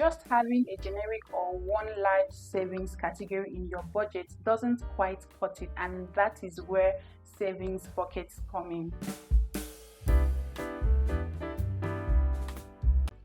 just having a generic or one large savings category in your budget doesn't quite cut it, and that is where savings buckets come in.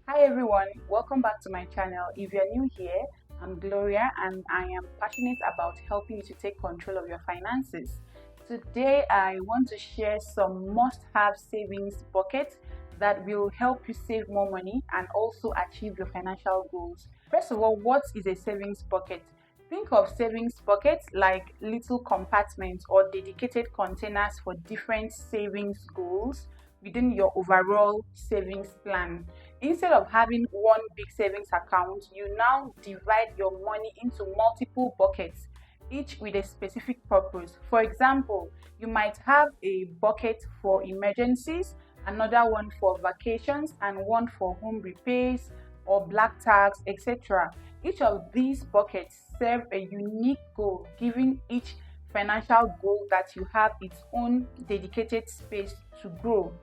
Hi everyone, welcome back to my channel. If you're new here, I'm Gloria and I am passionate about helping you to take control of your finances. Today I want to share some must-have savings buckets that will help you save more money and also achieve your financial goals. First of all, what is a savings bucket? Think of savings buckets like little compartments or dedicated containers for different savings goals within your overall savings plan. Instead of having one big savings account, you now divide your money into multiple buckets, each with a specific purpose. For example, you might have a bucket for emergencies, another one for vacations, and one for home repairs or black tax, etc. Each of these buckets serve a unique goal, giving each financial goal that you have its own dedicated space to grow.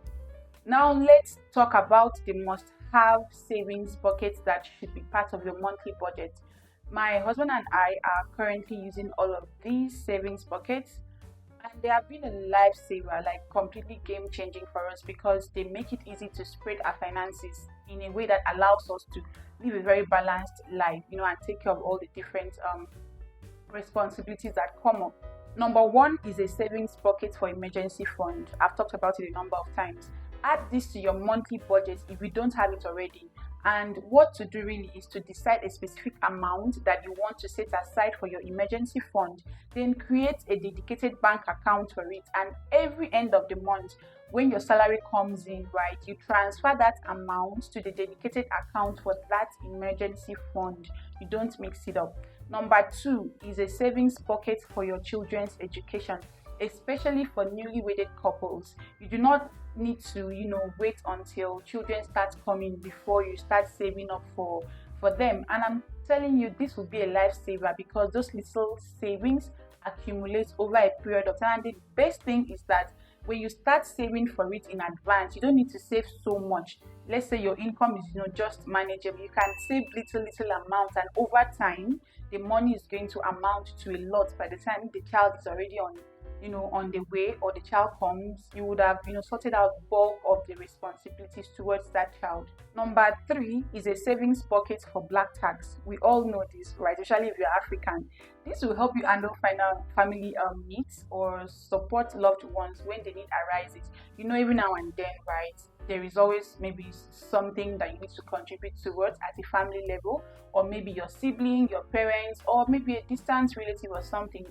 Now let's talk about the must-have savings buckets that should be part of your monthly budget. My husband and I are currently using all of these savings buckets, and they have been a lifesaver, like completely game-changing for us, because they make it easy to spread our finances in a way that allows us to live a very balanced life, and take care of all the different responsibilities that come up. Number one is a savings bucket for emergency fund. I've talked about it a number of times. Add this to your monthly budget if you don't have it already. And what to do really is to decide a specific amount that you want to set aside for your emergency fund. Then create a dedicated bank account for it. And every end of the month, when your salary comes in, right, you transfer that amount to the dedicated account for that emergency fund. You don't mix it up. Number two is a savings bucket for your children's education, especially for newly wedded couples. You do not need to wait until children start coming before you start saving up for them. And I'm telling you, this will be a lifesaver because those little savings accumulate over a period of time. And the best thing is that when you start saving for it in advance, you don't need to save so much. Let's say your income is just manageable. You can save little amounts, and over time the money is going to amount to a lot. By the time the child is already on the way, or the child comes, you would have sorted out bulk of the responsibilities towards that child. Number three is a savings bucket for black tax. We all know this, right? Especially if you're African. This will help you handle family needs or support loved ones when the need arises. Every now and then, right, there is always maybe something that you need to contribute towards at a family level, or maybe your sibling, your parents, or maybe a distant relative or something.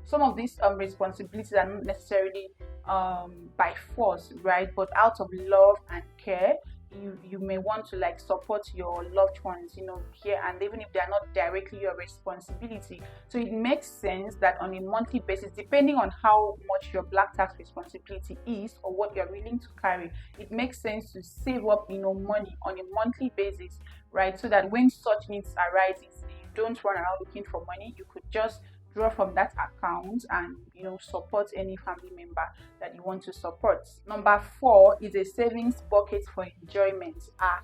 Some of these responsibilities are not necessarily by force, right, but out of love and care. You may want to support your loved ones here and even if they are not directly your responsibility. So it makes sense that on a monthly basis, depending on how much your black tax responsibility is or what you're willing to carry, it makes sense to save up money on a monthly basis, right, so that when such needs arises, you don't run around looking for money. You could just draw from that account and support any family member that you want to support. Number four is a savings bucket for enjoyment.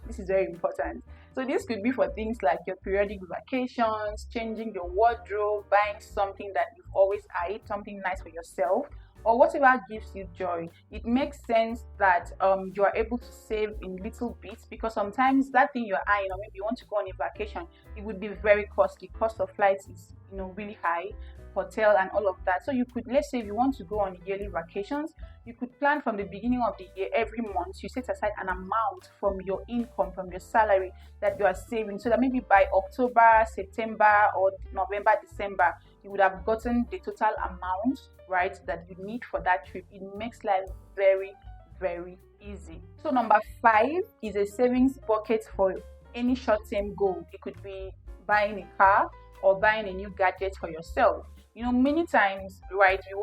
This is very important. So this could be for things like your periodic vacations, changing your wardrobe, buying something that you've always eyed, something nice for yourself, or whatever gives you joy. It makes sense that you are able to save in little bits, because sometimes that thing you're eyeing, or maybe you want to go on a vacation, it would be very costly. Cost of flights is really high, hotel and all of that. So you could, let's say if you want to go on yearly vacations, you could plan from the beginning of the year. Every month you set aside an amount from your income, from your salary, that you are saving, so that maybe by October, September, or November, December, you would have gotten the total amount, right, that you need for that trip. It makes life very, very easy. So number five is a savings bucket for any short-term goal. It could be buying a car or buying a new gadget for yourself. Many times, right, you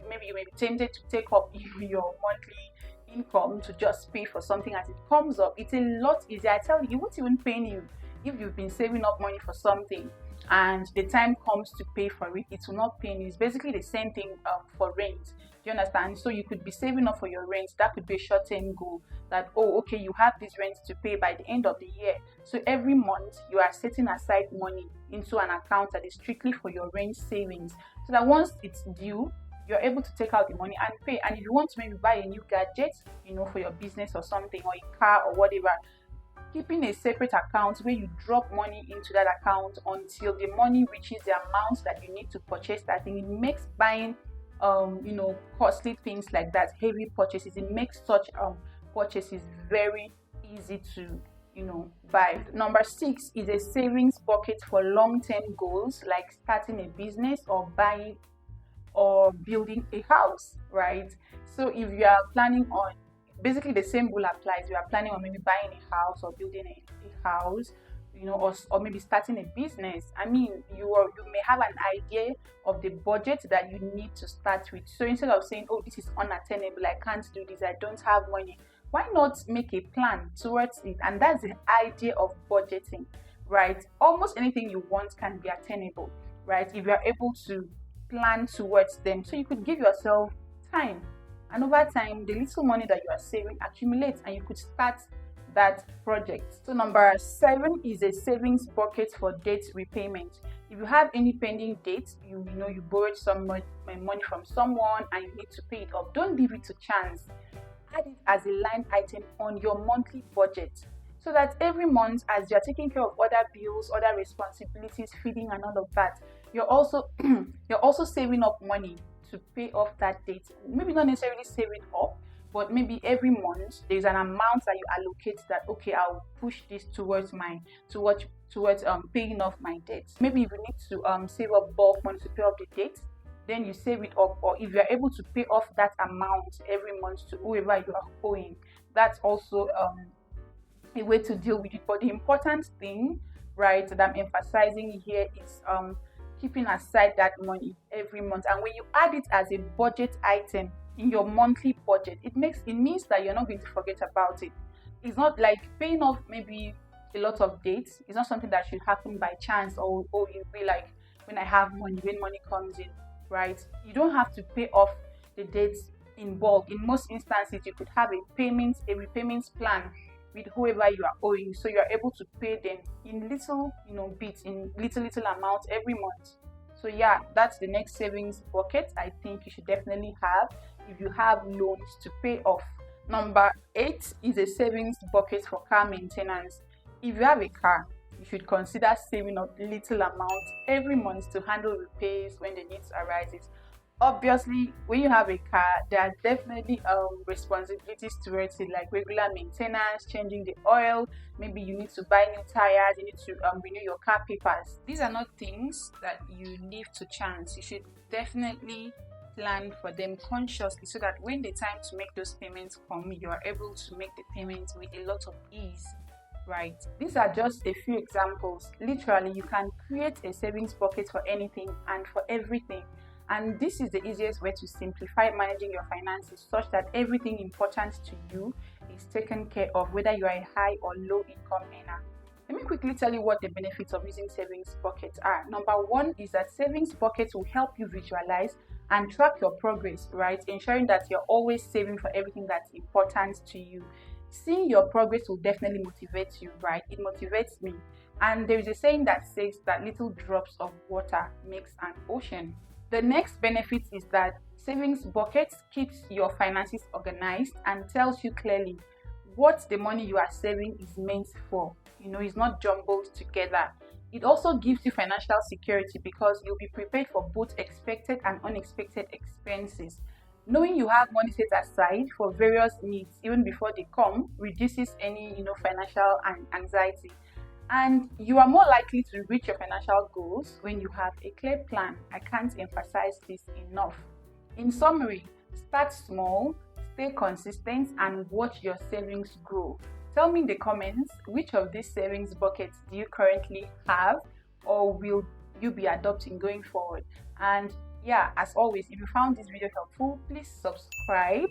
may be tempted to take up your monthly income to just pay for something as it comes up. It's a lot easier. I tell you, it won't even pain you if you've been saving up money for something and the time comes to pay for it, it will not pay. It's basically the same thing for rent. Do you understand? So you could be saving up for your rent. That could be a short-term goal, that, oh, okay, you have this rent to pay by the end of the year. So every month you are setting aside money into an account that is strictly for your rent savings, so that once it's due, you're able to take out the money and pay. And if you want to maybe buy a new gadget, for your business or something, or a car or whatever, keeping a separate account where you drop money into that account until the money reaches the amount that you need to purchase that thing, it makes buying costly things like that, heavy purchases, it makes such purchases very easy to buy. Number 6 is a savings bucket for long-term goals, like starting a business or buying or building a house, right? So if you are planning on, basically the same rule applies. You are planning on maybe buying a house or building a house, or maybe starting a business. I mean, you may have an idea of the budget that you need to start with. So instead of saying, oh, this is unattainable, I can't do this, I don't have money, why not make a plan towards it? And that's the idea of budgeting, right? Almost anything you want can be attainable, right, if you are able to plan towards them. So you could give yourself time, and over time the little money that you are saving accumulates, and you could start that project. So number 7 is a savings bucket for debt repayment. If you have any pending debts, you borrowed some money from someone and you need to pay it off, don't leave it to chance. Add it as a line item on your monthly budget, so that every month, as you're taking care of other bills, other responsibilities, feeding and all of that, you're also saving up money to pay off that debt. Maybe not necessarily save it up, but maybe every month there's an amount that you allocate that, okay, I'll push this towards paying off my debt. Maybe if you need to save up bulk money to pay off the debt, then you save it up. Or if you're able to pay off that amount every month to whoever you are owing, that's also a way to deal with it. But the important thing, right, that I'm emphasizing here is keeping aside that money every month. And when you add it as a budget item in your monthly budget, it means that you're not going to forget about it. It's not like paying off maybe a lot of debts. It's not something that should happen by chance, or you'll be like, when I have money, when money comes in, right? You don't have to pay off the debts in bulk. In most instances, you could have a repayment plan with whoever you are owing, so you are able to pay them in little bits, in little amounts every month. So yeah, that's the next savings bucket I think you should definitely have if you have loans to pay off. Number 8 is a savings bucket for car maintenance. If you have a car, you should consider saving up little amounts every month to handle repairs when the needs arises. Obviously, when you have a car, there are definitely responsibilities towards it, like regular maintenance, changing the oil. Maybe you need to buy new tires, you need to renew your car papers. These are not things that you leave to chance. You should definitely plan for them consciously, so that when the time to make those payments come, you are able to make the payments with a lot of ease, right? These are just a few examples. Literally, you can create a savings bucket for anything and for everything. And this is the easiest way to simplify managing your finances, such that everything important to you is taken care of, whether you are a high or low income earner. Let me quickly tell you what the benefits of using savings buckets are. Number 1 is that savings buckets will help you visualize and track your progress, right? Ensuring that you're always saving for everything that's important to you. Seeing your progress will definitely motivate you, right? It motivates me. And there is a saying that says that little drops of water makes an ocean. The next benefit is that savings buckets keeps your finances organized and tells you clearly what the money you are saving is meant for. It's not jumbled together. It also gives you financial security, because you'll be prepared for both expected and unexpected expenses. Knowing you have money set aside for various needs even before they come reduces any financial anxiety. And you are more likely to reach your financial goals when you have a clear plan. I can't emphasize this enough. In summary, start small, stay consistent, and watch your savings grow. Tell me in the comments, which of these savings buckets do you currently have, or will you be adopting going forward? And yeah, as always, if you found this video helpful, please subscribe,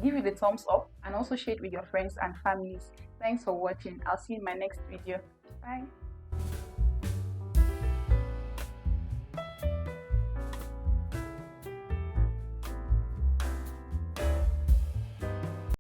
give it a thumbs up, and also share it with your friends and families. Thanks for watching. I'll see you in my next video. Bye.